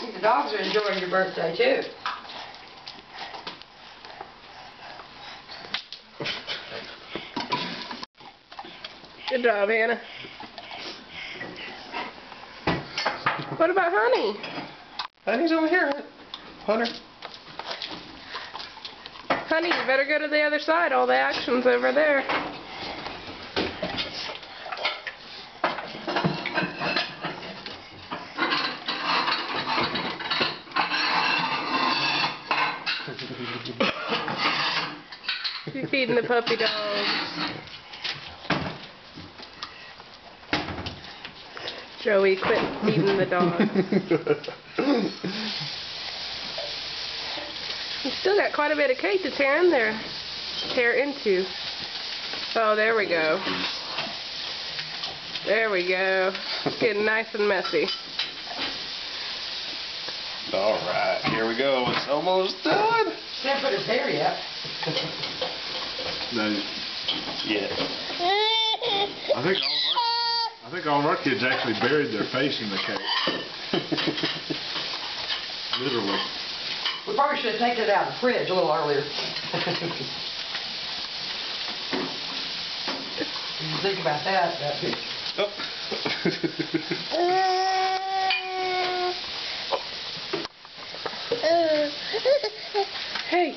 The dogs are enjoying your birthday too. Good job, Hannah. What about Honey? Honey's over here, Hunter. Honey, you better go to the other side. All the action's over there. You're feeding the puppy dogs. Joey, quit feeding the dogs. You still got quite a bit of cake to tear in there. Tear into. Oh, there we go. There we go. It's getting nice and messy. Alright, here we go. It's almost done. Can't put his hair yet. No. Yeah. I think all of our kids actually buried their face in the cake. Literally. We probably should have taken it out of the fridge a little earlier. You think about that. Oh. Hey.